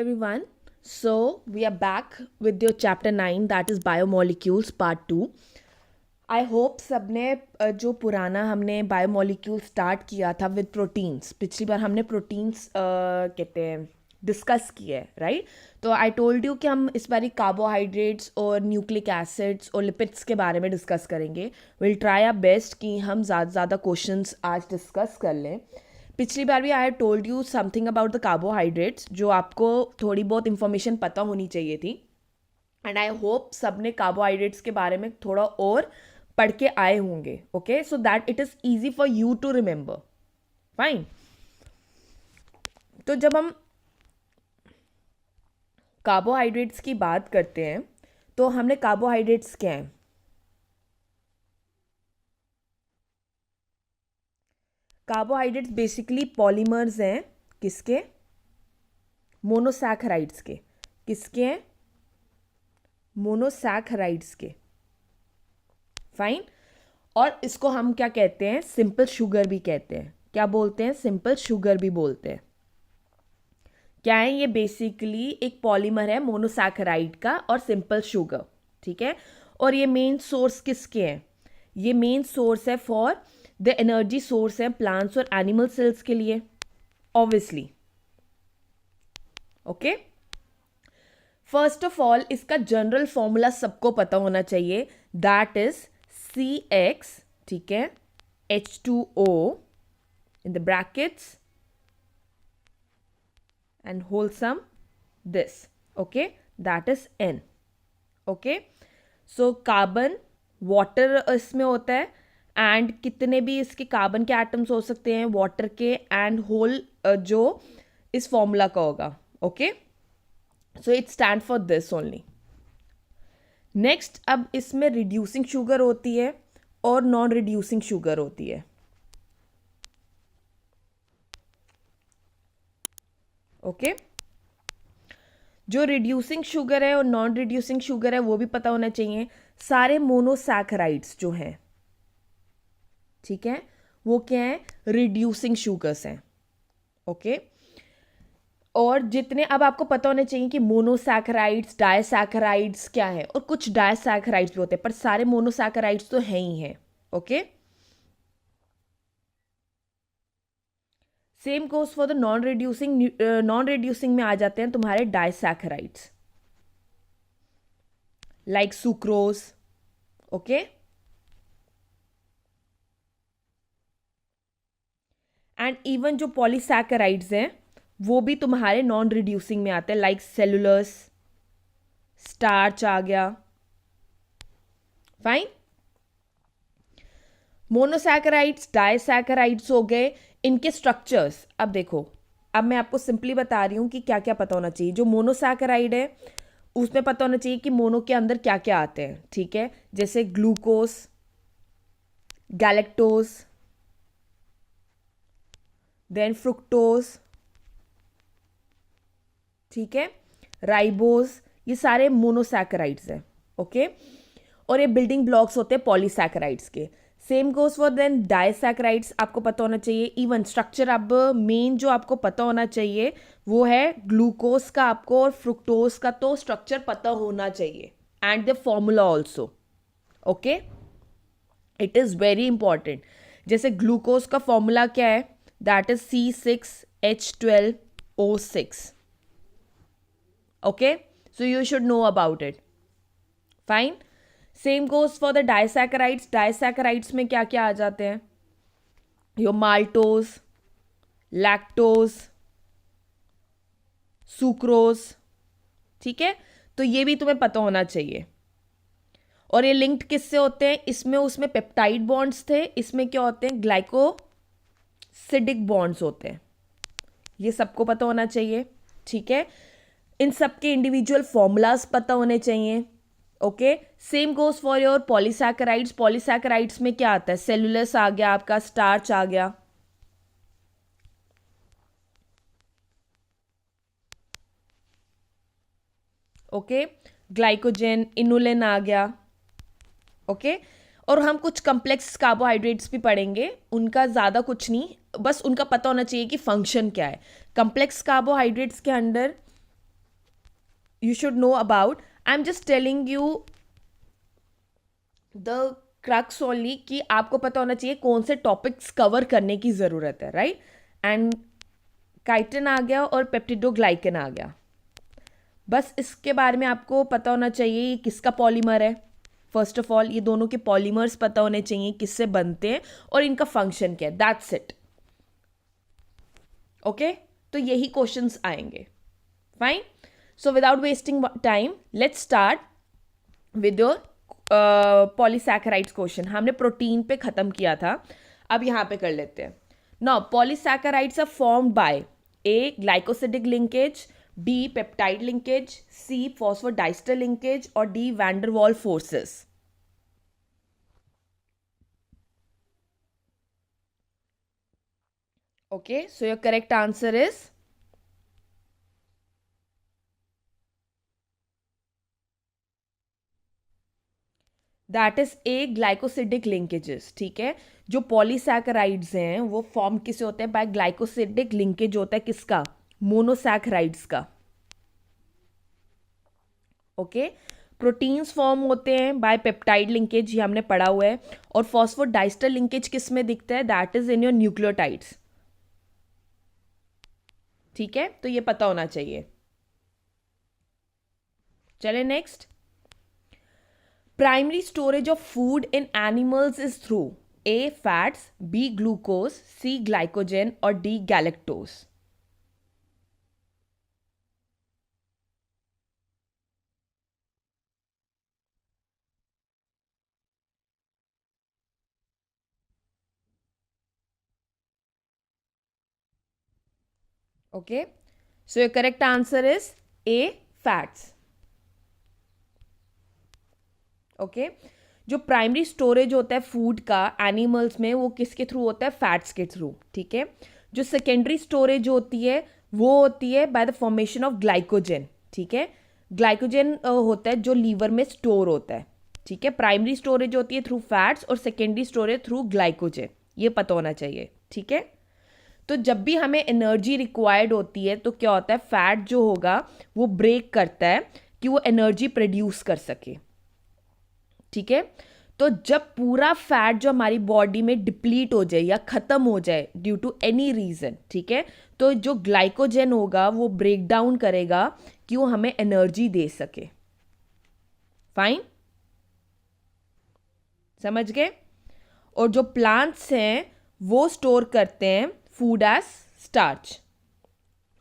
everyone. So, we are back with your chapter 9, that is Biomolecules part 2. I hope सबने जो पुराना हमने biomolecule start किया था विद प्रोटीन्स, पिछली बार हमने प्रोटीन्स कहते हैं डिस्कस किए, राइट? तो आई टोल्ड यू कि हम इस बारी कार्बोहाइड्रेट्स और न्यूक्लिक एसिड्स और लिपिड्स के बारे में डिस्कस करेंगे. विल ट्राई आवर बेस्ट कि हम ज़्यादा क्वेश्चंस आज डिस्कस कर लें. पिछली बार भी I have told you something about the carbohydrates, जो आपको थोड़ी बहुत इंफॉर्मेशन पता होनी चाहिए थी. एंड आई होप सब ने कार्बोहाइड्रेट्स के बारे में थोड़ा और पढ़ के आए होंगे. Okay, so that it is easy for you to remember. Fine. तो जब हम कार्बोहाइड्रेट्स की बात करते हैं तो हमने कार्बोहाइड्रेट्स क्या हैं? कार्बोहाइड्रेट्स बेसिकली पॉलीमर्स हैं. किसके? मोनोसैकेराइड्स के. किसके हैं? मोनोसैकेराइड्स के. फाइन. और इसको हम क्या कहते हैं? सिंपल शुगर भी कहते हैं. क्या बोलते हैं? सिंपल शुगर भी बोलते हैं. क्या है ये? बेसिकली एक पॉलीमर है मोनोसैकेराइड का और सिंपल शुगर. ठीक है. और ये मेन सोर्स किसके हैं? ये मेन सोर्स है फॉर द एनर्जी सोर्स है प्लांट्स और एनिमल सेल्स के लिए, obviously. Okay. First of all इसका जनरल फॉर्मूला सबको पता होना चाहिए. दैट इज CX, ठीक है, H2O in the brackets and wholesome this. Okay, that is N. Okay, so carbon water इसमें होता है एंड कितने भी इसके कार्बन के एटम्स हो सकते हैं वाटर के एंड होल जो इस फॉर्मूला का होगा. Okay, so it stand for this only. Next, अब इसमें रिड्यूसिंग शुगर होती है और नॉन रिड्यूसिंग शुगर होती है. ओके, जो रिड्यूसिंग शुगर है और नॉन रिड्यूसिंग शुगर है वो भी पता होना चाहिए. सारे मोनोसैकेराइड्स जो हैं, ठीक है, वो क्या है? रिड्यूसिंग शुगर्स हैं. ओके. और जितने अब आपको पता होना चाहिए कि मोनोसैकेराइड्स, डायसैकेराइड्स क्या है, और कुछ डायसैकेराइड्स भी होते हैं, पर सारे मोनोसैकेराइड्स तो हैं ही हैं. Okay. Same goes for the non reducing. Non reducing में आ जाते हैं तुम्हारे disaccharides like sucrose. Okay. And even जो पॉलीसैकेराइड्स हैं वो भी तुम्हारे नॉन रिड्यूसिंग में आते हैं, लाइक सेलुलस, स्टार्च आ गया. फाइन. मोनोसैकेराइड्स, डायसैकेराइड्स हो गए. इनके स्ट्रक्चर्स अब देखो. अब मैं आपको सिंपली बता रही हूँ कि क्या क्या पता होना चाहिए. जो मोनोसैकेराइड है उसमें पता होना चाहिए कि मोनो के अंदर क्या क्या आते हैं. ठीक है, जैसे ग्लूकोज, गैलेक्टोज, देन फ्रुक्टोज, ठीक है, राइबोज, ये सारे मोनोसैकेराइड्स हैं. ओके. और ये बिल्डिंग ब्लॉक्स होते हैं पॉलीसैकेराइड्स के. Same goes for then disaccharides. आपको पता होना चाहिए. इवन स्ट्रक्चर अब मेन जो आपको पता होना चाहिए वो है ग्लूकोज का आपको, और फ्रुक्टोज का तो स्ट्रक्चर पता होना चाहिए and the formula also. Okay, it is very important. जैसे ग्लूकोज का फॉर्मूला क्या है? That is C6H12O6. Okay, so you should know about it. Fine. Same goes for the disaccharides. Disaccharides में क्या क्या आ जाते हैं? Your maltose, lactose, sucrose. ठीक है, तो ये भी तुम्हें पता होना चाहिए. और ये लिंक्ड किससे होते हैं? इसमें उसमें पेप्टाइड बॉन्ड्स थे, इसमें क्या होते हैं? ग्लाइकोसिडिक बॉन्ड्स होते हैं. ये सबको पता होना चाहिए. ठीक है, इन सब के इंडिविजुअल फॉर्मूलाज पता होने चाहिए. Okay. Same goes for your polysaccharides. Polysaccharides में क्या आता है? सेलुलस आ गया आपका, स्टार्च आ गया. ओके. ग्लाइकोजन, इनुलिन आ गया. ओके. और हम कुछ कम्प्लेक्स कार्बोहाइड्रेट्स भी पढ़ेंगे. उनका ज़्यादा कुछ नहीं, बस उनका पता होना चाहिए कि फंक्शन क्या है. कम्प्लेक्स कार्बोहाइड्रेट्स के अंदर you should know about. I'm just telling you the crux only कि आपको पता होना चाहिए कौन से टॉपिक्स कवर करने की ज़रूरत है, राइट. एंड काइटिन आ गया और पेप्टिडोग्लाइकन आ गया. बस इसके बारे में आपको पता होना चाहिए ये किसका पॉलीमर है. फर्स्ट ऑफ ऑल ये दोनों के पॉलीमर्स पता होने चाहिए किससे बनते हैं और इनका फंक्शन क्या है. That's it. ओके, तो यही क्वेश्चंस आएंगे. Fine. So without wasting time let's start with your polysaccharides question. हमने प्रोटीन पे खत्म किया था, अब यहाँ पे कर लेते हैं. Now polysaccharides are formed by A glycosidic linkage, B peptide linkage, C phosphodiester linkage और D van der Waals forces. Okay, so your correct answer is that is A glycosidic linkages. ठीक है, जो पॉलीसैकेराइड्स हैं वो फॉर्म किसे होते हैं? Bye glycosidic linkage होता है किसका? मोनोसैकेराइड्स का. ओके, प्रोटीन्स फॉर्म होते हैं बाय पेप्टाइड लिंकेज, ये हमने पढ़ा हुआ है. और फॉस्फोडाइस्टर लिंकेज किस में दिखता है? That is in your nucleotides. ठीक है, तो ये पता होना चाहिए. चले next. Primary storage of food in animals is through A fats, B glucose, C glycogen और D galactose. Okay, so your correct answer is A, fats. Okay, जो प्राइमरी स्टोरेज होता है फूड का एनिमल्स में वो किसके थ्रू होता है? फैट्स के थ्रू. ठीक है, जो सेकेंडरी स्टोरेज होती है वो होती है by the formation of glycogen. ठीक है, ग्लाइकोजन होता है जो लीवर में स्टोर होता है. ठीक है, प्राइमरी स्टोरेज होती है थ्रू फैट्स और सेकेंडरी स्टोरेज थ्रू ग्लाइकोजन. ये पता होना चाहिए. ठीक है, तो जब भी हमें एनर्जी रिक्वायर्ड होती है तो क्या होता है? फैट जो होगा वो ब्रेक करता है कि वो एनर्जी प्रोड्यूस कर सके. ठीक है, तो जब पूरा फैट जो हमारी बॉडी में डिप्लीट हो जाए या ख़त्म हो जाए ड्यू टू एनी रीज़न, ठीक है, तो जो ग्लाइकोजन होगा वो ब्रेक डाउन करेगा कि वो हमें एनर्जी दे सके. फाइन, समझ गए. और जो प्लांट्स हैं वो स्टोर करते हैं फूड एज स्टार्च.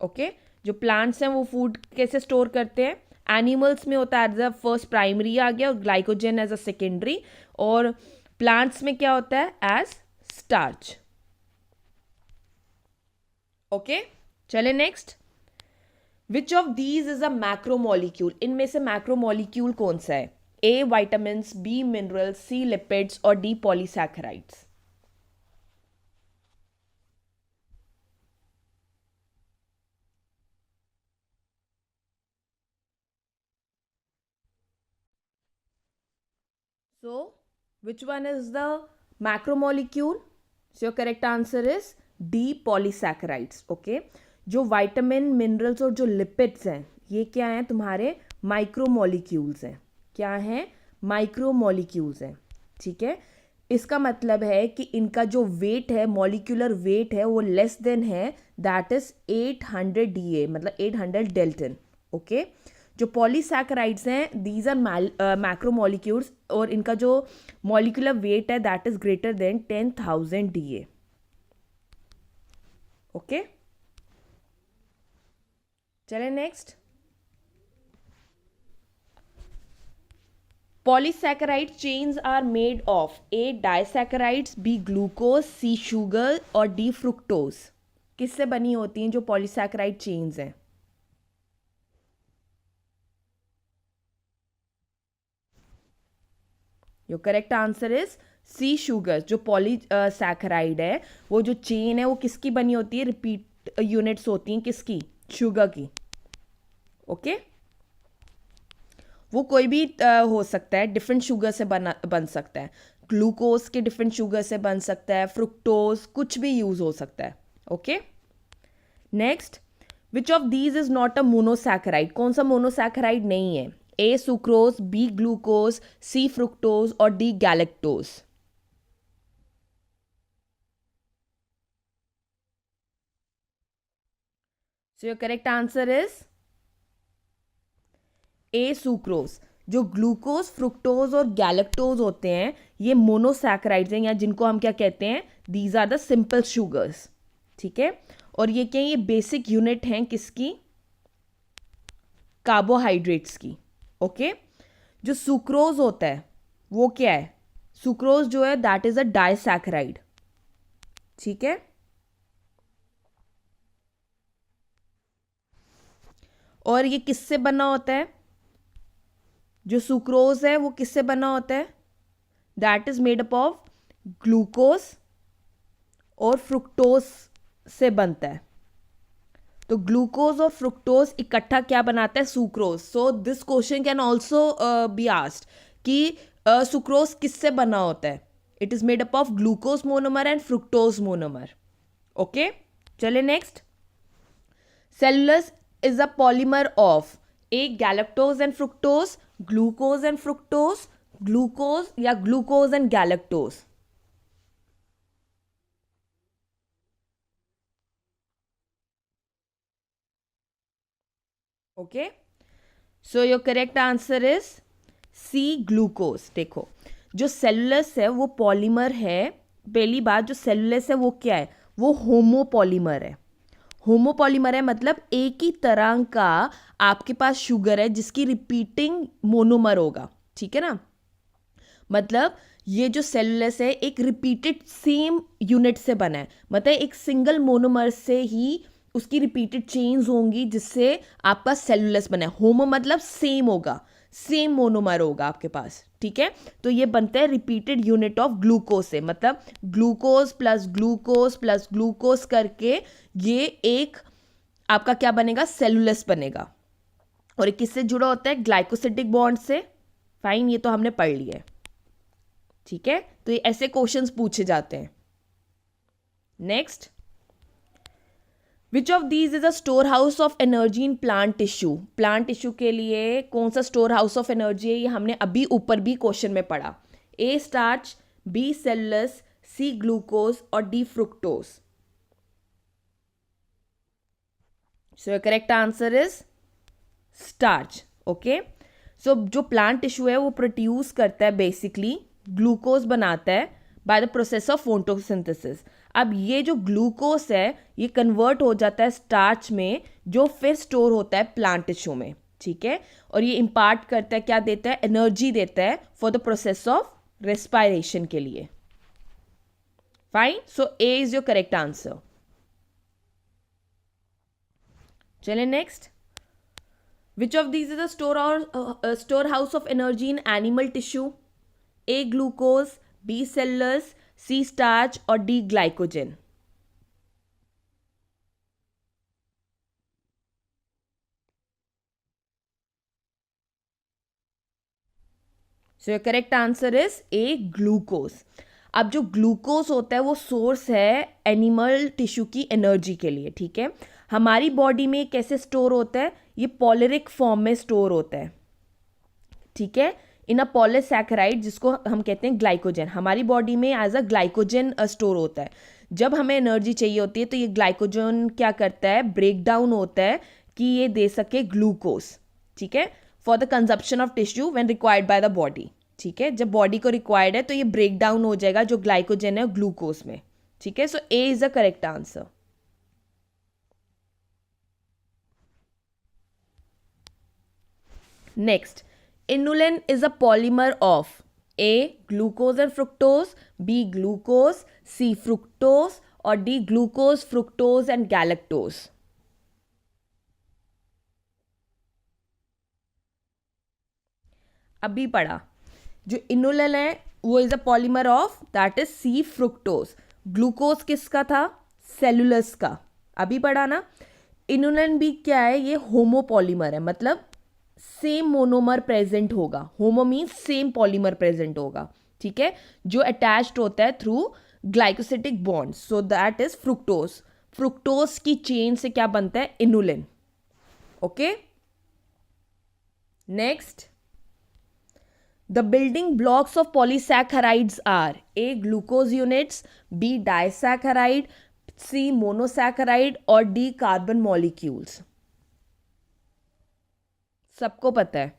ओके, जो प्लांट्स हैं वो फूड कैसे स्टोर करते हैं? एनिमल्स में होता है एज अ फर्स्ट प्राइमरी आ गया और ग्लाइकोजन एज अ सेकेंडरी, और प्लांट्स में क्या होता है? As starch. ओके, चले next. Which of these is a macromolecule? इनमें से मैक्रोमोलिक्यूल कौन सा है? A vitamin, B minerals, C lipids और D polysaccharides. So, which one is the macromolecule? So, your correct answer is D, polysaccharides. Okay, जो vitamin, minerals और जो lipids हैं ये क्या हैं? तुम्हारे माइक्रोमोलिक्यूल्स हैं. क्या हैं? माइक्रोमोलिक्यूल्स हैं. ठीक है, इसका मतलब है कि इनका जो वेट है, मॉलिक्यूलर वेट है, वो लेस देन है, दैट इज 800 DA, मतलब 800 डेल्टन. ओके, जो पॉलीसैकेराइड्स हैं दीज आर मैक्रोमोलिक्यूल्स और इनका जो मॉलिक्यूलर वेट है that is greater than 10,000 DA. Okay, चले next. Polysaccharide chains are made of A disaccharides, B glucose, C sugar और डी फ्रुक्टोज. किससे बनी होती हैं जो पॉलीसैकेराइड चेन्स हैं? Your correct answer is C sugar. जो पॉलीसैकेराइड है वो जो चेन है वो किसकी बनी होती है? रिपीट यूनिट्स होती हैं किसकी? शुगर की. ओके, वो कोई भी हो सकता है, डिफरेंट शुगर से बन सकता है. ग्लूकोज के डिफरेंट शुगर से बन सकता है, फ्रुक्टोज, कुछ भी यूज हो सकता है. Okay, next. Which of these is not a monosaccharide? कौन सा मोनोसैकेराइड नहीं है? ए सुक्रोज, बी ग्लूकोज, सी फ्रुक्टोज और D galactose. So your correct answer is A sucrose. जो ग्लूकोज, फ्रुक्टोज और गैलेक्टोज होते हैं ये मोनोसैकेराइड्स हैं, या जिनको हम क्या कहते हैं, these are the simple sugars. ठीक है, और ये क्या, ये बेसिक यूनिट हैं किसकी? कार्बोहाइड्रेट्स की. ओके, जो सुक्रोज होता है वो क्या है? सुक्रोज जो है दैट इज अ डाइसैकेराइड. ठीक है, और ये किससे बना होता है? जो सुक्रोज है वो किससे बना होता है? That is made up of glucose और फ्रुक्टोज से बनता है. तो ग्लूकोज और फ्रुक्टोज इकट्ठा क्या बनाता है? Sucrose. So this question can also be asked कि सुक्रोज किससे बना होता है? It is made up of glucose monomer and fructose monomer. Okay, चले next. Cellulose is a polymer of A galactose and fructose, glucose and fructose, glucose या glucose and galactose. Okay, so your correct answer is C glucose. देखो, जो cellulose है वो polymer है. पहली बात, जो सेलुलस है वो क्या है? वो होमोपॉलीमर है. होमोपॉलीमर है मतलब एक ही तरह का आपके पास शुगर है जिसकी रिपीटिंग मोनोमर होगा. ठीक है ना, मतलब ये जो सेलुलस है एक रिपीटेड सेम यूनिट से बना है, मतलब एक सिंगल मोनोमर से ही उसकी रिपीटेड चेन्स होंगी जिससे आपका सेलुलस बना है. होमो मतलब सेम होगा, सेम मोनोमर होगा आपके पास. ठीक है, तो ये बनता है रिपीटेड यूनिट ऑफ ग्लूकोज से, मतलब glucose plus glucose plus glucose करके ये एक आपका क्या बनेगा? सेलुलस बनेगा. और किससे जुड़ा होता है? ग्लाइकोसिडिक बॉन्ड से. फाइन, ये तो हमने पढ़ लिया है. ठीक है, तो ये ऐसे क्वेश्चंस पूछे जाते हैं. Next, which of these is a storehouse of energy in plant tissue? Plant tissue के लिए कौन सा स्टोर हाउस ऑफ एनर्जी है? ये हमने अभी ऊपर भी क्वेश्चन में पढ़ा. A starch, B cellulose, C glucose और D fructose. So your correct answer is starch. Okay, so जो प्लांट टिश्यू है वो प्रोड्यूस करता है, बेसिकली ग्लूकोज बनाता है by the process of photosynthesis. अब ये जो ग्लूकोज है ये कन्वर्ट हो जाता है स्टार्च में, जो फिर स्टोर होता है प्लांट टिश्यू में. ठीक है, और ये इम्पार्ट करता है, क्या देता है? एनर्जी देता है for the process of respiration के लिए. Fine, so A is your correct answer. चलिए next. Which of these is a storehouse of energy in animal tissue? A glucose, B cellulose, C starch और D glycogen. So your correct answer is A glucose. अब जो glucose होता है वो source है animal tissue की energy के लिए. ठीक है, हमारी बॉडी में कैसे स्टोर होता है? ये पॉलिरिक फॉर्म में स्टोर होता है. ठीक है, इन अ पॉलीसैकेराइड जिसको हम कहते हैं ग्लाइकोजन. हमारी बॉडी में एज अ ग्लाइकोजन स्टोर होता है. जब हमें एनर्जी चाहिए होती है तो ये ग्लाइकोजन क्या करता है? ब्रेक डाउन होता है कि ये दे सके ग्लूकोज. ठीक है, for the consumption of tissue when required by the body. ठीक है, जब बॉडी को रिक्वायर्ड है तो ये ब्रेक डाउन हो जाएगा जो ग्लाइकोजन है ग्लूकोज में. ठीक है, so A is the correct answer. Next, inulin is a polymer of A glucose and fructose, B glucose, C fructose और D glucose, fructose and galactose. अभी पढ़ा, जो इनुलिन है वो is a polymer of that is C fructose. Glucose किसका था? Cellulose का. अभी पढ़ा ना. इनुलिन भी क्या है? ये होमोपॉलीमर है, मतलब सेम मोनोमर प्रेजेंट होगा. Homo means same polymer present होगा. ठीक है, जो अटैच्ड होता है through glycosidic bond. So that is fructose. Fructose की चेन से क्या बनता है? Inulin. Okay, next, the building blocks of polysaccharides are A glucose units, B disaccharide, C monosaccharide और डी कार्बन मॉलिक्यूल्स। सबको पता है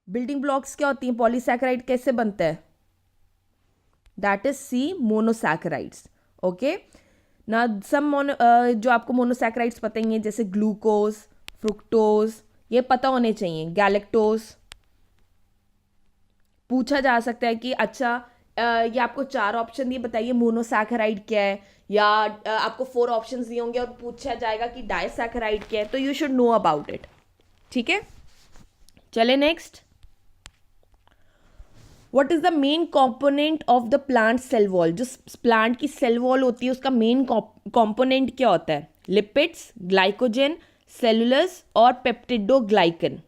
बिल्डिंग ब्लॉक्स क्या होती हैं, पॉलीसैकेराइड कैसे बनता है? That is C monosaccharides. Okay, ना सम जो आपको मोनोसैकेराइड्स पता ही हैं, जैसे ग्लूकोज, फ्रुक्टोज, ये पता होने चाहिए, गैलेक्टोज। पूछा जा सकता है कि अच्छा ये आपको 4 ऑप्शन दिए, बताइए मोनोसैकेराइड क्या है, या आपको 4 ऑप्शंस दिए होंगे और पूछा जाएगा कि डाइसैकेराइड क्या है, तो you should know about it. ठीक है, चले next. What is the main component of the plant cell wall? जो प्लांट की सेल वॉल होती है उसका मेन कंपोनेंट क्या होता है? लिपिड्स, ग्लाइकोजन, सेलुलस और peptidoglycan.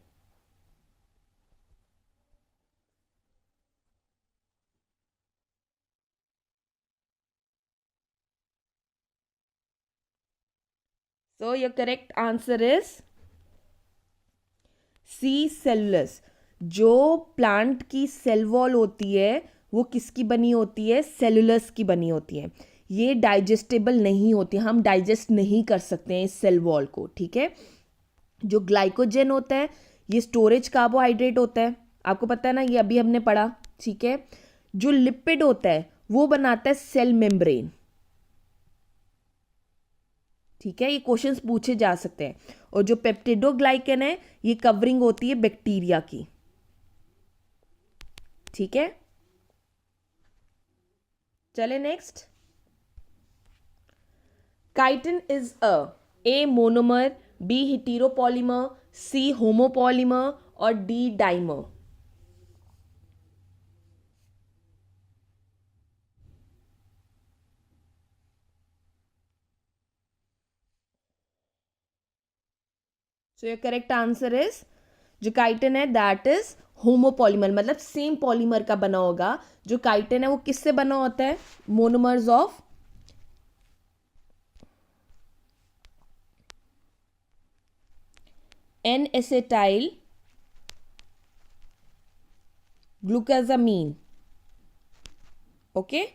So your correct answer is C, cellulose. जो प्लांट की सेल वॉल होती है वो किसकी बनी होती है? सेलुलस की बनी होती है। ये डाइजेस्टेबल नहीं होती, हम डाइजेस्ट नहीं कर सकते हैं इस सेल वॉल को। ठीक है, जो ग्लाइकोजन होता है ये स्टोरेज कार्बोहाइड्रेट होता है, आपको पता है ना, ये अभी हमने पढ़ा। ठीक है, जो लिपिड होता है वो बनाता है सेल मेम्ब्रेन। ठीक है, ये क्वेश्चंस पूछे जा सकते हैं। और जो पेप्टिडोग्लाइकन है ये कवरिंग होती है बैक्टीरिया की। ठीक है, चले next. Chitin is A monomer, B heteropolymer, C homopolymer और D dimer. So your correct answer is, जो काइटिन है दैट इज होमोपॉलीमर, मतलब सेम पॉलीमर का बना होगा। जो काइटिन है वो किससे बना होता है? Monomers of N acetyl glucosamine. Okay,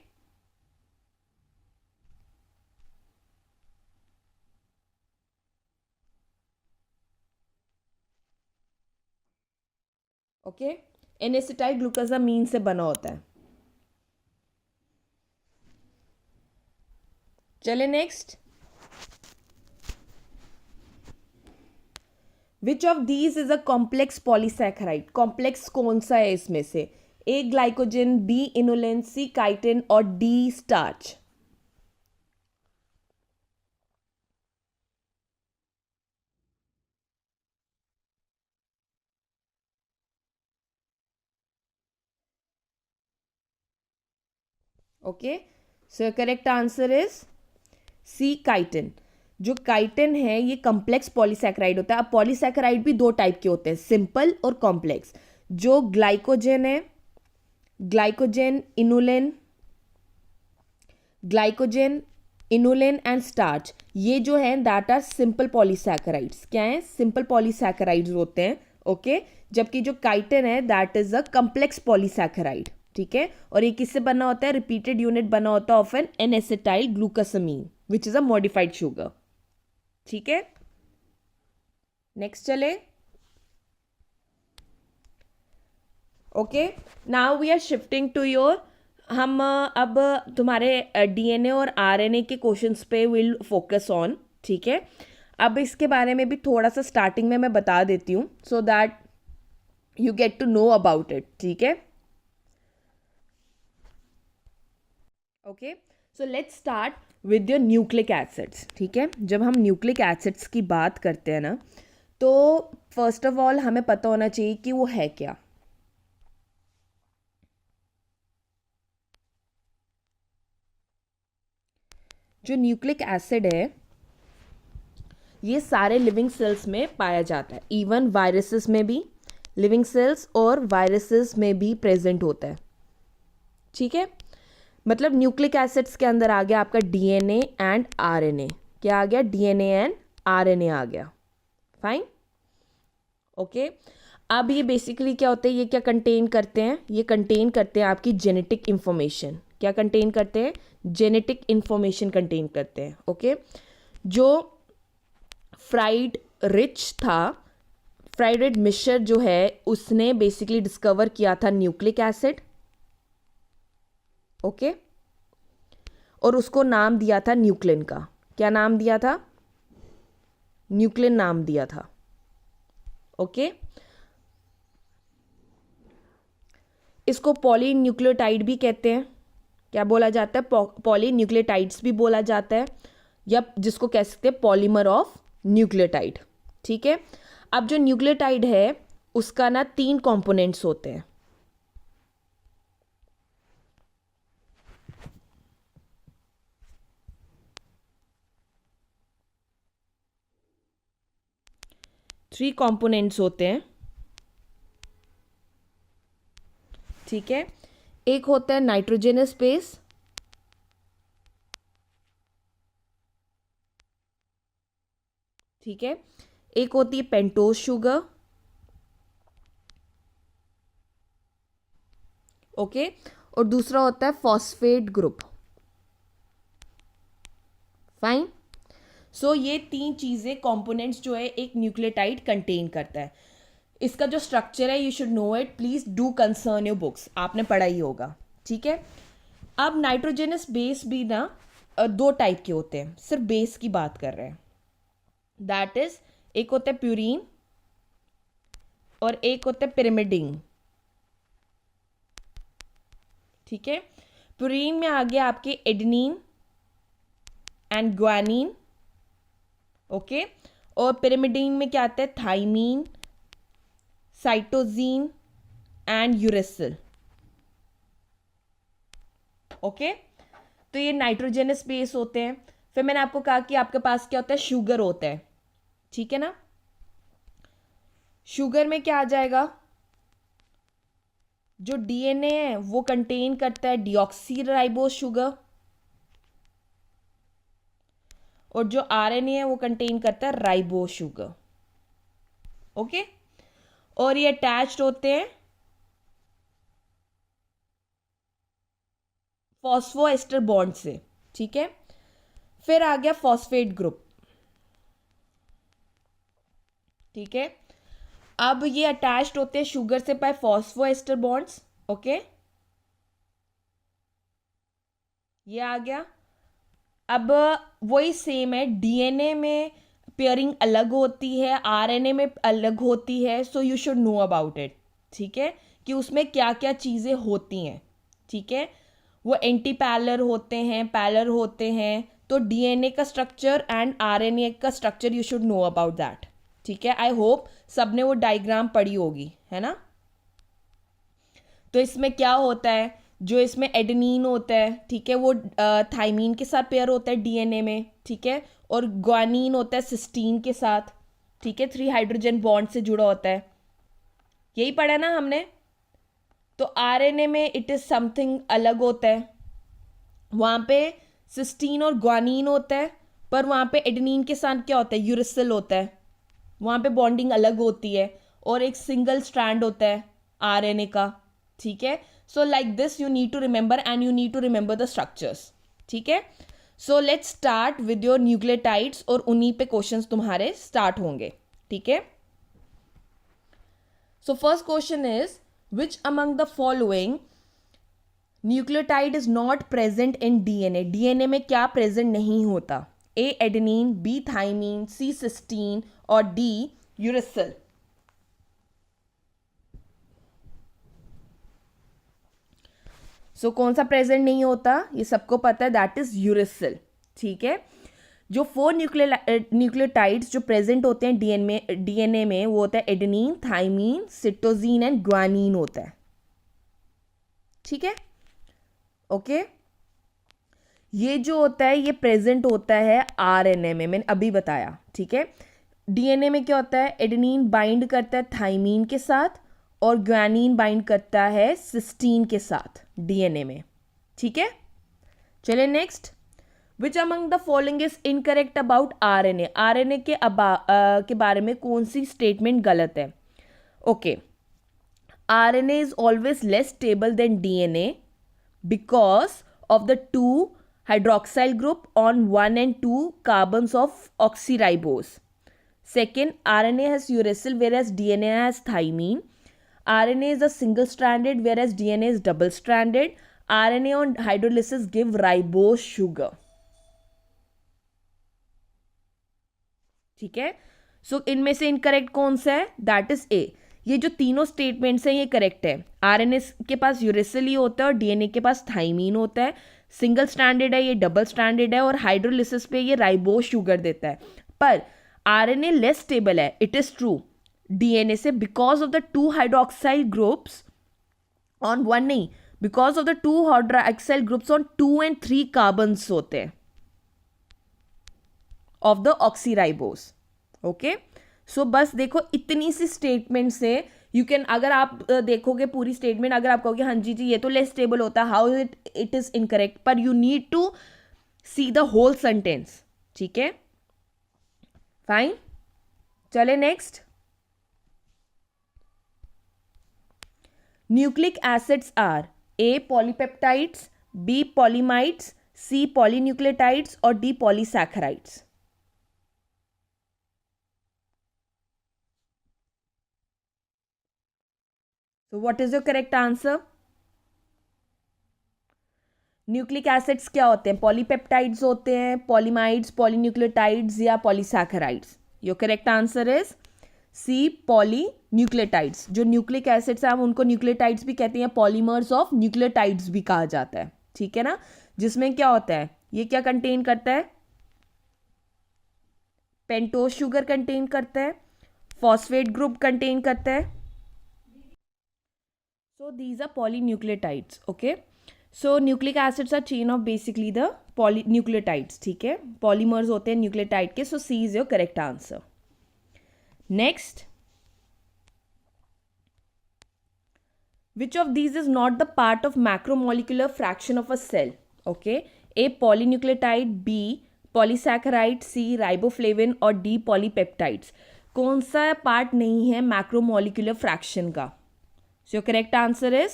okay, N acetyl glucosamine से बना होता है। चले next. Which of these is a complex polysaccharide? Complex कौन सा है इसमें से? A glycogen, B inulin, C chitin और D starch. Okay, so correct answer is C chitin. जो काइटिन है ये कॉम्प्लेक्स पॉलीसैकेराइड होता है। अब पॉलीसैकेराइड भी 2 टाइप के होते हैं, सिंपल और कॉम्प्लेक्स। जो ग्लाइकोजन है, ग्लाइकोजन इनुलिन एंड स्टार्च, ये जो है दैट आर सिंपल पॉलीसैकेराइड्स। क्या है? सिंपल पॉलीसैकेराइड्स होते हैं। ओके, जबकि जो काइटिन है that is a complex polysaccharide. ठीक है, और ये किससे बना होता है? रिपीटेड यूनिट बना होता है of N N acetyl glucosamine which is a modified sugar. ठीक है, नेक्स्ट चले। Okay, now we are shifting to your, हम अब तुम्हारे डीएनए और आरएनए के क्वेश्चंस पे विल फोकस ऑन। ठीक है, अब इसके बारे में भी थोड़ा सा स्टार्टिंग में मैं बता देती हूँ so that you get to know about it. ठीक है, okay, so let's start with your nucleic acids. ठीक है, जब हम न्यूक्लिक एसिड्स की बात करते हैं ना, तो फर्स्ट ऑफ ऑल हमें पता होना चाहिए कि वो है क्या। जो न्यूक्लिक एसिड है ये सारे लिविंग सेल्स में पाया जाता है, इवन वायरसेस में भी, लिविंग सेल्स और वायरसेस में भी प्रेजेंट होता है। ठीक है, मतलब न्यूक्लिक एसिड्स के अंदर आ गया आपका डीएनए एंड आरएनए। क्या आ गया? डीएनए एंड आरएनए आ गया। Fine, okay. अब ये बेसिकली क्या होते हैं, ये क्या कंटेन करते हैं? ये कंटेन करते हैं आपकी जेनेटिक इंफॉर्मेशन। क्या कंटेन करते हैं? जेनेटिक इंफॉर्मेशन कंटेन करते हैं, ओके। जो फ्राइड रिच था, फ्राइड रिच मिशर जो है उसने बेसिकली डिस्कवर किया था न्यूक्लिक एसिड, ओके। और उसको नाम दिया था न्यूक्लिन का। क्या नाम दिया था? न्यूक्लिन नाम दिया था, ओके। इसको पॉलीन्यूक्लियोटाइड भी कहते हैं। क्या बोला जाता है? पॉलीन्यूक्लियोटाइड्स भी बोला जाता है, या जिसको कह सकते हैं पॉलीमर ऑफ न्यूक्लियोटाइड, ठीक है। अब जो न्यूक्लियोटाइड है उसका ना 3 कंपोनेंट्स होते हैं। थ्री कंपोनेंट्स होते हैं, ठीक है। एक होता है नाइट्रोजनस बेस, ठीक है। एक होती है पेंटोज शुगर, ओके। और दूसरा होता है फॉस्फेट ग्रुप। फाइन। सो ये 3 चीजें कंपोनेंट्स जो है एक न्यूक्लियोटाइड कंटेन करता है। इसका जो स्ट्रक्चर है you should no it, please do concern your books, आपने पढ़ा ही होगा, ठीक है। अब नाइट्रोजनस बेस भी ना 2 टाइप के होते हैं, सिर्फ बेस की बात कर रहे हैं। दैट इज, एक होता है प्यूरीन और एक होता है पिरिमिडिन, ठीक है। प्यूरीन में आ गया आपके एडेनिन एंड ग्वानिन, ओके। और पिरिमिडिन में क्या आता है? Thymine, cytosine and uracil, okay. तो ये नाइट्रोजनस बेस होते हैं। फिर मैंने आपको कहा कि आपके पास क्या होता है? शुगर होता है, ठीक है ना। शुगर में क्या आ जाएगा? जो डीएनए है वो कंटेन करता है डिऑक्सी राइबोस शुगर, और जो आरएनए है वो कंटेन करता है राइबोस शुगर, ओके। और ये अटैच्ड होते हैं फॉस्फोएस्टर बॉन्ड से, ठीक है। फिर आ गया फॉस्फेट ग्रुप, ठीक है। अब ये अटैच्ड होते हैं शुगर से बाय फॉस्फोएस्टर बॉन्ड्स, ओके। ये आ गया। अब वही सेम है, डीएनए में पेयरिंग अलग होती है, आरएनए में अलग होती है, so you should know about it, ठीक है, कि उसमें क्या क्या चीज़ें होती हैं, ठीक है। वो एंटी पैरलर होते हैं, पैरलर होते हैं। तो डीएनए का स्ट्रक्चर एंड आरएनए का structure you should know about that, ठीक है। आई होप सबने वो डायग्राम पढ़ी होगी, है ना। तो इसमें क्या होता है? जो इसमें एडेनिन होता है, ठीक है, वो थाइमीन के साथ पेयर होता है डीएनए में, ठीक है। और ग्वानिन होता है सिस्टीन के साथ, ठीक है, 3 हाइड्रोजन बॉन्ड से जुड़ा होता है। यही पढ़ा ना हमने। तो आरएनए में इट इज समथिंग अलग होता है, वहां पे सिस्टीन और ग्वानिन होता है, पर वहां पे एडेनिन के साथ क्या होता है? यूरेसिल होता है, वहां पे बॉन्डिंग अलग होती है। और एक सिंगल स्ट्रैंड होता है आरएनए का, ठीक है। So like this you need to remember and you need to remember the structures, ठीक है। So let's start with your nucleotides, और उन्हीं पे क्वेश्चंस तुम्हारे स्टार्ट होंगे, ठीक है। So first question is, which among the following nucleotide is not present in DNA? DNA में क्या प्रेजेंट नहीं होता? A adenine, B thymine, C cystine और डी यूरेसिल। सो कौन सा प्रेजेंट नहीं होता? ये सबको पता है, दैट इज यूरेसिल, ठीक है। जो 4 न्यूक्लियोटाइड्स जो प्रेजेंट होते हैं डीएनए में वो होता है एडेनिन, थाइमीन, सिटोजीन एंड ग्वानिन होता है, ठीक है, ओके। ये जो होता है ये प्रेजेंट होता है आरएनए में, मैंने अभी बताया, ठीक है। डीएनए में क्या होता है? एडेनिन बाइंड करता है थाइमीन के साथ और ग्वानिन बाइंड करता है सिस्टीन के साथ डीएनए में, ठीक है। चलिए next, which among the following is incorrect about RNA, RNA के बारे में कौन सी स्टेटमेंट गलत है? Okay, RNA is always less stable than DNA because of the two hydroxyl group on 1 and 2 carbons of oxyribose. Second, RNA has uracil whereas DNA has thymine. RNA is a single stranded whereas DNA is double stranded. RNA on hydrolysis give ribose sugar. ठीक है, सो इनमें से incorrect कौन सा है? That is ए। ये जो तीनों स्टेटमेंट्स हैं ये करेक्ट है। आरएनए के पास यूरेसिल ही होता है और डीएनए के पास थाइमीन होता है। सिंगल स्ट्रैंडेड है, ये डबल स्ट्रैंडेड है और हाइड्रोलिसिस पे ये राइबोस शुगर देता है। पर आरएनए लेस स्टेबल है, इट इज ट्रू, डीएनए से, because of the two hydroxyl groups on one, नहीं, because of the two hydroxyl groups on 2 and 3 carbons होते हैं of the oxyribose. Okay, so बस देखो इतनी सी स्टेटमेंट से यू कैन, अगर आप देखोगे पूरी स्टेटमेंट, अगर आप कहोगे हाँ जी जी ये तो लेस स्टेबल होता है, हाउ इट इज इनकरेक्ट, पर you need to see the whole sentence. ठीक है, फाइन, चले next. Nucleic acids are A polypeptides, B polyamides, C polynucleotides और D polysaccharides. So what is your correct answer? Nucleic acids क्या होते हैं? Polypeptides होते हैं, पॉलीमाइड्स, पॉलीन्यूक्लियोटाइड्स या polysaccharides. Your correct answer is C, polynucleotides. जो nucleic acids हैं हम उनको न्यूक्लियोटाइड्स भी कहते हैं, पॉलीमर्स ऑफ न्यूक्लियोटाइड्स भी कहा जाता है। ठीक है ना, जिसमें क्या होता है, ये क्या कंटेन करता है? पेंटोज शुगर कंटेन करता है, फॉस्फेट ग्रुप कंटेन करता है। So these are polynucleotides, okay? So nucleic acids are chain of basically the polynucleotides, ठीक है? Polymers होते हैं nucleotide के, so C is your correct answer. Next, which of these is not the part of macromolecular fraction of a cell? Okay, A polynucleotide, B polysaccharide, C riboflavin और D polypeptides. कौन सा part नहीं है macromolecular fraction का? So your correct answer is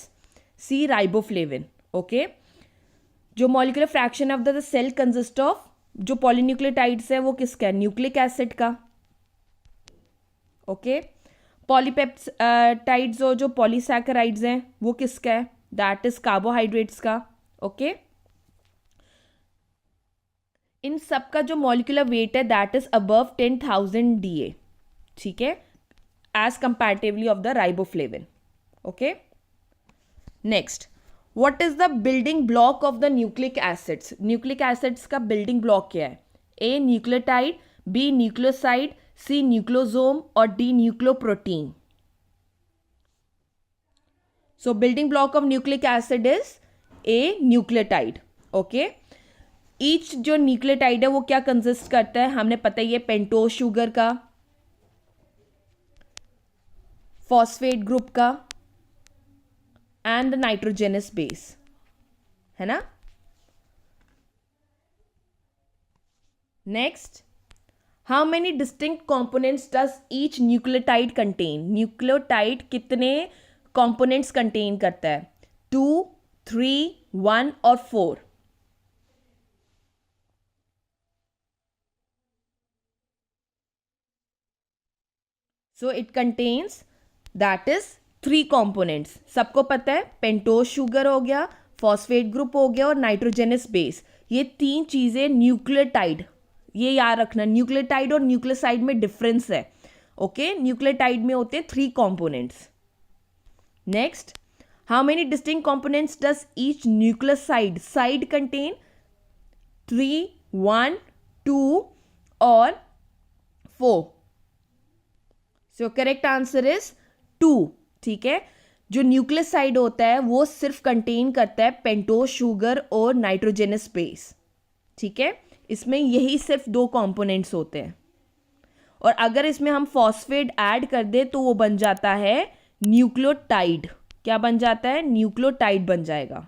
C, riboflavin. Okay, जो molecular fraction of the cell consist of, जो polynucleotides है वो किसका है? न्यूक्लिक एसिड का। ओके, पॉलीपेप्टाइड्स और जो पॉलीसैकेराइड्स हैं वो किसका है? दैट इज कार्बोहाइड्रेट्स का। ओके, इन सब का जो मॉलिकुलर वेट है दैट इज अबव 10,000 DA। ठीक है, as comparatively of the riboflavin. Okay, next, what is the building block of the nucleic acids? Nucleic acids का building block क्या है? A nucleotide, B nucleoside, C nucleosome और D nucleoprotein. So building block of nucleic acid is A nucleotide. Okay, each जो nucleotide है वो क्या consist करता है? हमने पता ही है, पेंटोज शुगर का, फॉस्फेट ग्रुप का and the nitrogenous base, है ना? Next, how many distinct components does each nucleotide contain? Nucleotide कितने components contain करता है? 2, 3, 1 और 4? So it contains, that is 3 components. सबको पता है, पेंटोज शुगर हो गया, फॉस्फेट ग्रुप हो गया और नाइट्रोजेनस बेस। ये 3 चीजें न्यूक्लियोटाइड, ये याद रखना, न्यूक्लियोटाइड और न्यूक्लियोसाइड में डिफरेंस है। ओके, न्यूक्लियोटाइड में होते हैं 3 components. Next, how many distinct components does each nucleoside side contain? 3, 1, 2 और 4। सो करेक्ट आंसर इज 2। ठीक है, जो न्यूक्लियोसाइड होता है वो सिर्फ कंटेन करता है पेंटोज शुगर और नाइट्रोजेनस बेस। ठीक है, इसमें यही सिर्फ 2 कंपोनेंट्स होते हैं, और अगर इसमें हम फॉस्फेट ऐड कर दे तो वो बन जाता है न्यूक्लियोटाइड। क्या बन जाता है? न्यूक्लियोटाइड बन जाएगा।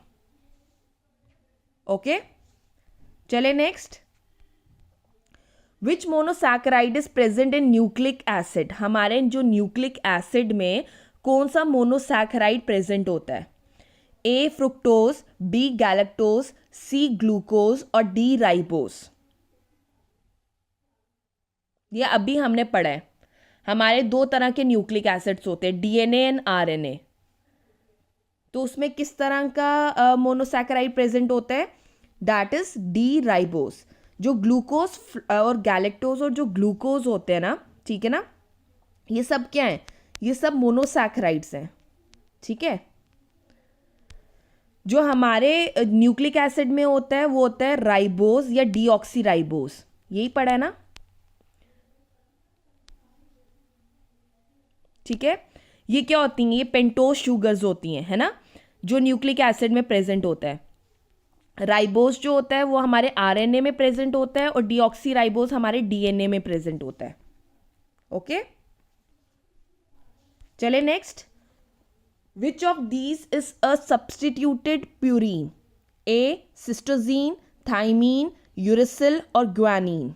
ओके, चले next, which monosaccharide is present in nucleic acid, हमारे जो न्यूक्लिक एसिड में कौन सा मोनोसैकेराइड प्रेजेंट होता है? A fructose, B galactose, C glucose और डी राइबोज। ये अभी हमने पढ़ा है। हमारे दो तरह के न्यूक्लिक एसिड्स होते हैं, डीएनए एंड आरएनए। तो उसमें किस तरह का मोनोसैकेराइड प्रेजेंट होता है? That is D ribose. जो ग्लूकोज और गैलेक्टोज और जो ग्लूकोज होते हैं ना, ठीक है ना, ये सब क्या है? ये सब मोनोसैकेराइड्स हैं, ठीक है। जो हमारे न्यूक्लिक एसिड में होता है वो होता है राइबोज या डीऑक्सी राइबोज, यही पढ़ा है ना, ठीक है। ये क्या होती हैं? ये पेंटोज शुगर्स होती हैं, है ना, जो न्यूक्लिक एसिड में प्रेजेंट होता है। राइबोज जो होता है वो हमारे आरएनए में प्रेजेंट होता है और डीऑक्सी राइबोज हमारे डीएनए में प्रेजेंट होता है। ओके, चले next, which of these is a substituted purine? A cytosine, thymine, uracil और ग्वानीन।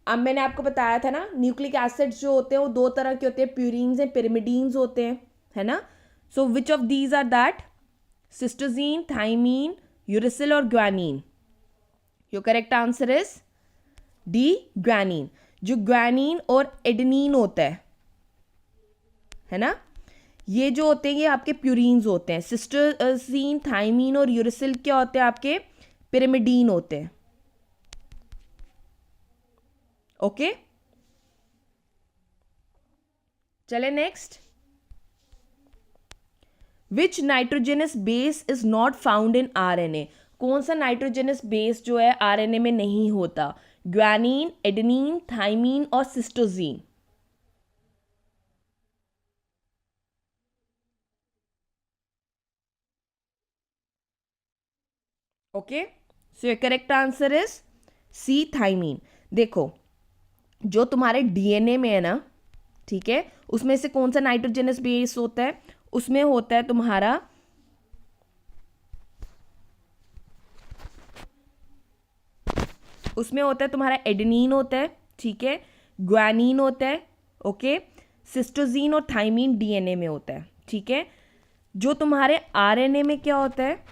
अब मैंने आपको बताया था ना, न्यूक्लिक एसिड्स जो होते हैं वो दो तरह के होते हैं, प्यूरीन्स एंड पिरिमिडीन्स होते हैं, है ना। So which of these are that? Cytosine, thymine, uracil और guanine. Your correct answer is D, guanine. जो ग्वानीन और एडेनिन होता है ना, ये जो होते हैं ये आपके प्यूरीन्स होते हैं। सिस्टोजीन, थाइमीन और यूरिसिल क्या होते हैं? आपके पिरिमिडीन होते हैं। ओके, चले next, which nitrogenous base is not found in RNA? कौन सा नाइट्रोजेनस बेस जो है आरएनए में नहीं होता? ग्वानीन, एडेनिन, थाइमीन और cytosine. Okay, so your correct answer is C, thymine. देखो, जो तुम्हारे डीएनए में है ना, ठीक है, उसमें से कौन सा नाइट्रोजनस बेस होता है? उसमें होता है तुम्हारा एडेनिन होता है, ठीक है, ग्वानीन होता है, ओके, सिस्टोजीन और थाइमीन डीएनए में होता है, ठीक है। जो तुम्हारे आरएनए में क्या होता है?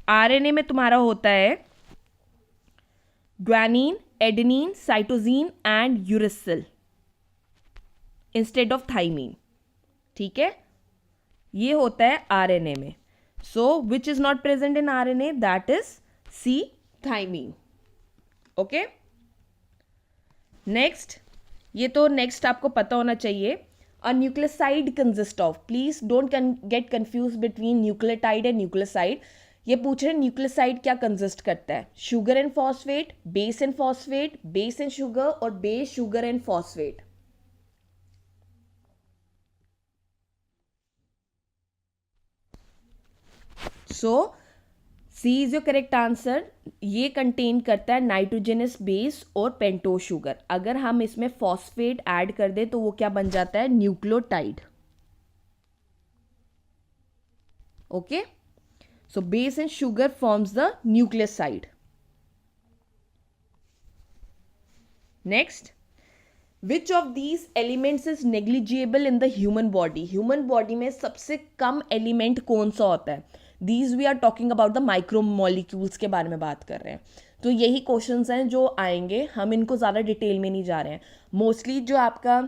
आरएनए में तुम्हारा होता है guanine, adenine, cytosine and uracil instead of thymine, ठीक है, ये होता है आरएनए में। So which is not present in RNA? That is C, thymine. Okay, next, ये तो नेक्स्ट आपको पता होना चाहिए। A nucleoside consist of, please don't get confuse between nucleotide and nucleoside. ये पूछ रहे हैं न्यूक्लियोसाइड क्या कंसिस्ट करता है? Sugar and phosphate, base and phosphate, base and sugar और base, sugar and phosphate. So C is your correct answer. ये contain करता है नाइट्रोजनस बेस और पेंटोज शुगर। अगर हम इसमें फॉस्फेट ऐड कर दे तो वो क्या बन जाता है? Nucleotide. Okay, so base and sugar forms the nucleoside. Next, which of these elements is negligible in the human body? Human body में सबसे कम element कौन सा होता है? These we are talking about the micromolecules के बारे में बात कर रहे हैं। तो यही क्वेश्चंस हैं जो आएंगे, हम इनको ज़्यादा डिटेल में नहीं जा रहे हैं। मोस्टली जो आपका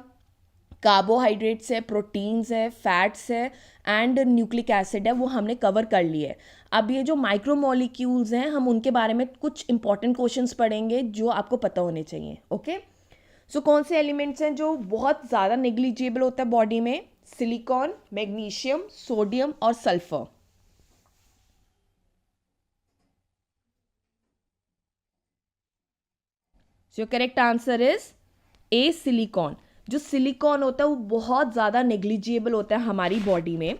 कार्बोहाइड्रेट्स है, प्रोटीन्स है, फैट्स है एंड न्यूक्लिक एसिड है वो हमने कवर कर लिए है। अब ये जो माइक्रोमोलिक्यूल्स हैं हम उनके बारे में कुछ इंपॉर्टेंट क्वेश्चंस पढ़ेंगे जो आपको पता होने चाहिए। ओके, सो कौन से एलिमेंट्स हैं जो बहुत ज़्यादा नेग्लिजिबल होता है बॉडी में? सिलिकॉन, मैग्नीशियम, सोडियम और sulphur. So correct answer is A, silicon. जो सिलिकॉन होता है वो बहुत ज़्यादा नेग्लिजिबल होता है हमारी बॉडी में।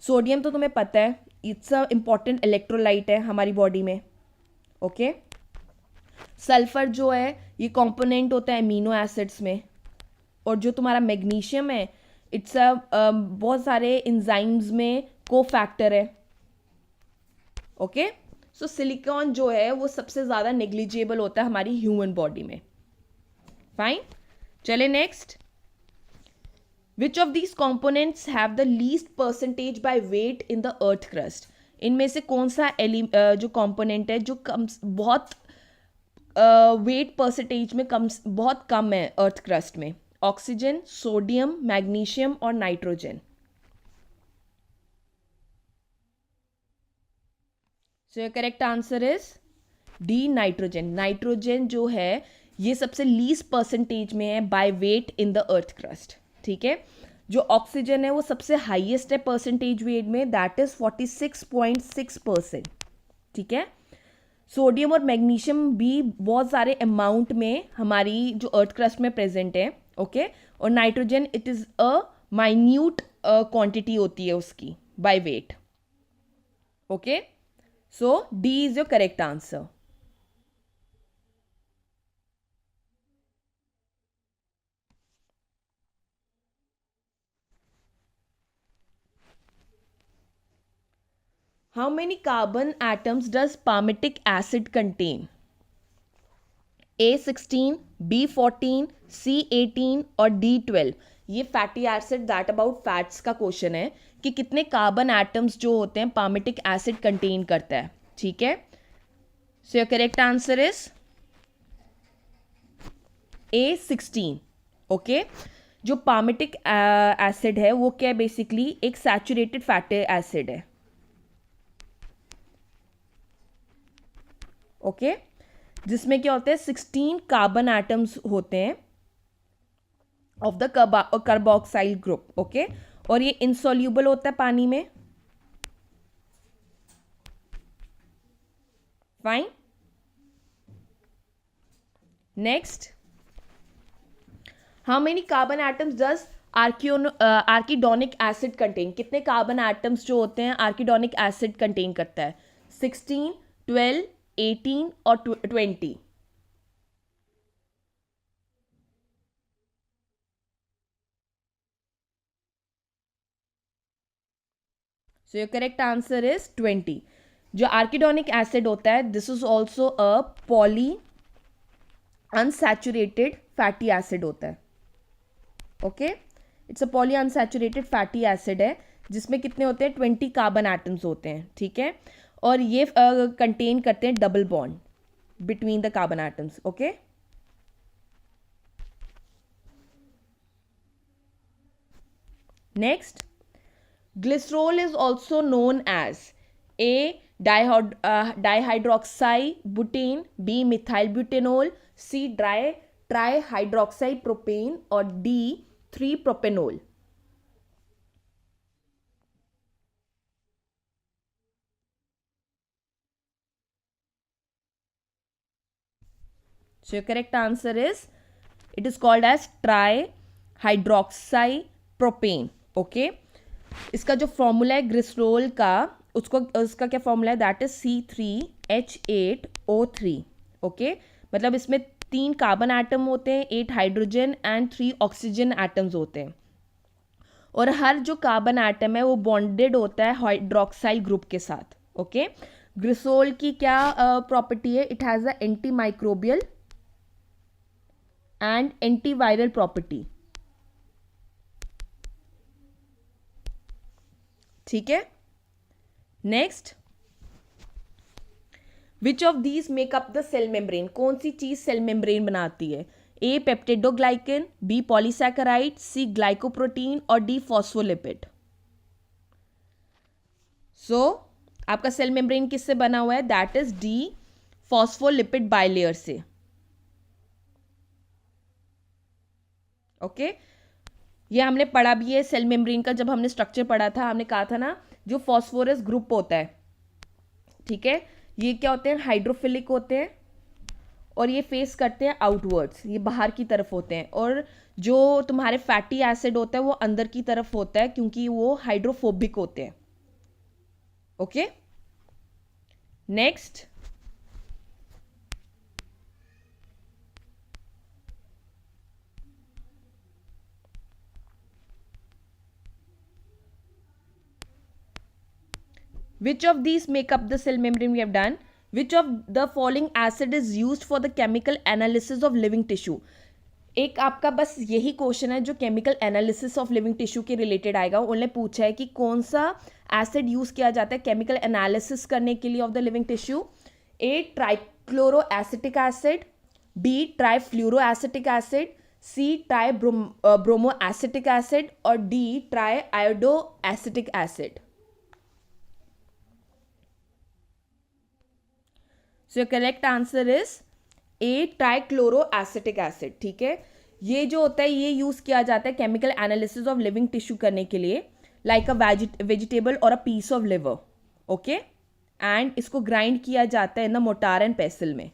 सोडियम तो तुम्हें पता है, इट्स अ इम्पॉर्टेंट इलेक्ट्रोलाइट है हमारी बॉडी में। ओके, सल्फर जो है ये कंपोनेंट होता है एमिनो एसिड्स में। और जो तुम्हारा मैग्नीशियम है इट्स अ बहुत सारे एंजाइम्स में कोफैक्टर है. ओके, सो सिलिकॉन जो है वो सबसे ज़्यादा नेग्लिजिबल होता है हमारी ह्यूमन बॉडी में. फाइन, चले next. Which of these components have the least percentage by weight in the earth crust. इनमें से कौन सा जो कॉम्पोनेंट है जो बहुत वेट परसेंटेज में बहुत कम है अर्थ क्रस्ट में. ऑक्सीजन, सोडियम, मैग्नीशियम और nitrogen. So correct answer is D, nitrogen. Nitrogen जो है ये सबसे लीस्ट परसेंटेज में है by weight in the earth crust. ठीक है, जो ऑक्सीजन है वो सबसे हाईएस्ट है परसेंटेज वेट में, दैट इज 46.6%. ठीक है, सोडियम और मैग्नीशियम भी बहुत सारे अमाउंट में हमारी जो अर्थ क्रस्ट में प्रेजेंट है. ओके, और nitrogen it is a minute quantity होती है उसकी by weight. Okay, so D is your correct answer. How many carbon atoms does palmitic acid contain? A16, B14, C18 और D12. ये fatty acid that about fats का question है कि कितने carbon atoms जो होते हैं पामिटिक एसिड कंटेन करता है. ठीक है, सो your correct answer is A16. Okay, जो पामिटिक एसिड है वो क्या है, बेसिकली एक सैचुरेटेड फैटी एसिड है. ओके, जिसमें क्या होते हैं 16 कार्बन एटम्स होते हैं of the carboxyl group. Okay, और ये इनसॉल्यूबल होता है पानी में. Fine, next. How many carbon atoms does arachidonic acid contain. कितने कार्बन एटम्स जो होते हैं आर्किडोनिक एसिड कंटेन करता है? 16, 12, 18 और 20. सो योर करेक्ट आंसर इज 20. जो आर्किडोनिक एसिड होता है this is also a poly unsaturated fatty acid होता है. Okay, it's a poly unsaturated fatty acid है जिसमें कितने होते हैं 20 कार्बन एटम्स होते हैं. ठीक है, और ये कंटेन करते हैं double bond between the carbon atoms. Okay, next. Glycerol is also known as A. dihydroxybutane, B. methylbutanol, C. trihydroxypropane और D. 3-propanol. So your correct answer is it is called as trihydroxypropane. Okay, इसका जो formula है glycerol का उसका क्या formula है, that is C3H8O3. Okay, मतलब इसमें 3 कार्बन एटम होते हैं, 8 हाइड्रोजन एंड 3 ऑक्सीजन एटम्स होते हैं. और हर जो कार्बन एटम है वो बॉन्डेड होता है हाइड्रोक्साइल ग्रुप के साथ. ओके, ग्लिसरॉल की क्या प्रॉपर्टी है, it has a anti microbial and antiviral property. ठीक है, next. Which of these make up the cell membrane. कौन सी चीज सेल मेम्ब्रेन बनाती है? A. Peptidoglycan, B. Polysaccharide, C. Glycoprotein और D. फॉस्फोलिपिड. सो आपका सेल मेम्ब्रेन किससे बना हुआ है, that is D. Phospholipid bilayer से. ओके, ये हमने पढ़ा भी है सेल मेम्ब्रेन का, जब हमने स्ट्रक्चर पढ़ा था हमने कहा था ना जो फॉस्फोरस ग्रुप होता है. ठीक है, ये क्या होते हैं, हाइड्रोफिलिक होते हैं और ये फेस करते हैं आउटवर्ड्स, ये बाहर की तरफ होते हैं. और जो तुम्हारे फैटी एसिड होता है वो अंदर की तरफ होता है क्योंकि वो हाइड्रोफोबिक होते हैं. Okay, next. Which of these make up the cell membrane? We have done. Which of the following acid is used for the chemical analysis of living tissue? एक आपका बस यही क्वेश्चन है जो chemical analysis of living tissue के related आएगा. उन्होंने पूछा है कि कौन सा एसिड यूज किया जाता है केमिकल एनालिसिस करने के लिए of the living tissue. A trichloro acetic acid, B trifluoro acetic acid, C tribromo acetic acid और D triiodo acetic acid. So your correct answer is A trichloro acetic acid. ठीक है, ये जो होता है ये use किया जाता है chemical analysis of living tissue करने के लिए, लाइक अ वेजिटेबल और a piece of liver. Okay, and इसको ग्राइंड किया जाता है in the mortar and pestle में.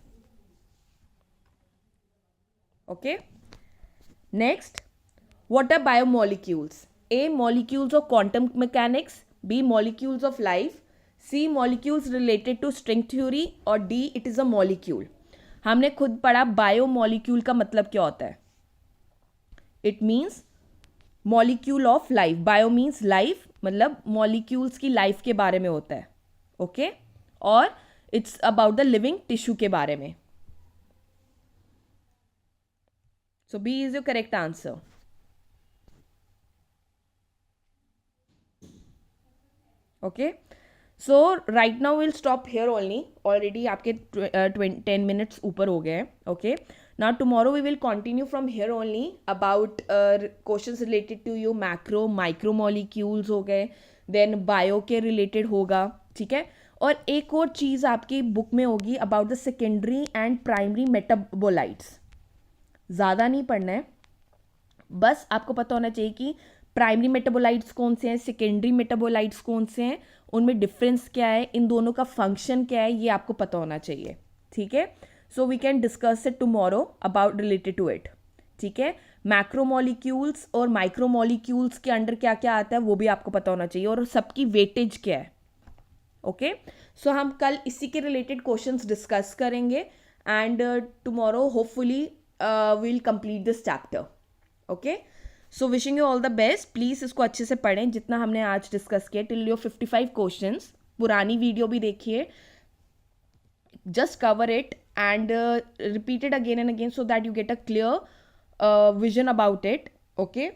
Okay, next, what are biomolecules? A molecules of quantum mechanics, B molecules of life, C molecules related to string theory और D it is a molecule. हमने खुद पढ़ा biomolecule का मतलब क्या होता है. It means molecule of life. Bio means life, मतलब मॉलिक्यूल्स की लाइफ के बारे में होता है. ओके, और it's about the living tissue के बारे में. So B is your correct answer. Okay, so right now will stop here only. Already आपके 10 मिनट्स ऊपर हो गए हैं. Okay, now tomorrow we will continue from here only about questions related to you macro micro molecules हो गए, then bio के related होगा. ठीक है, और एक और चीज़ आपकी बुक में होगी about the secondary and primary metabolites. ज़्यादा नहीं पढ़ना है, बस आपको पता होना चाहिए कि प्राइमरी मेटाबोलाइट्स कौन से हैं, सेकेंडरी मेटाबोलाइट्स कौन से हैं, उनमें डिफरेंस क्या है, इन दोनों का फंक्शन क्या है, ये आपको पता होना चाहिए. ठीक है, so we can discuss it tomorrow about related to it. ठीक है, मैक्रोमोलिक्यूल्स और माइक्रोमोलिक्यूल्स के अंडर क्या क्या आता है वो भी आपको पता होना चाहिए, और सबकी वेटेज क्या है. ओके, सो हम कल इसी के रिलेटेड क्वेश्चंस डिस्कस करेंगे and tomorrow hopefully will complete this chapter. Okay, so wishing you all the best. Please इसको अच्छे से पढ़ें जितना हमने आज डिस्कस किया टिल योर 55 क्वेश्चंस. पुरानी वीडियो भी देखिए, just cover it and repeat it again and again so that you get a clear vision about it. Okay,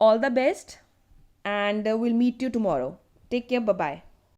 all the best and we'll meet you tomorrow. Take care, bye bye.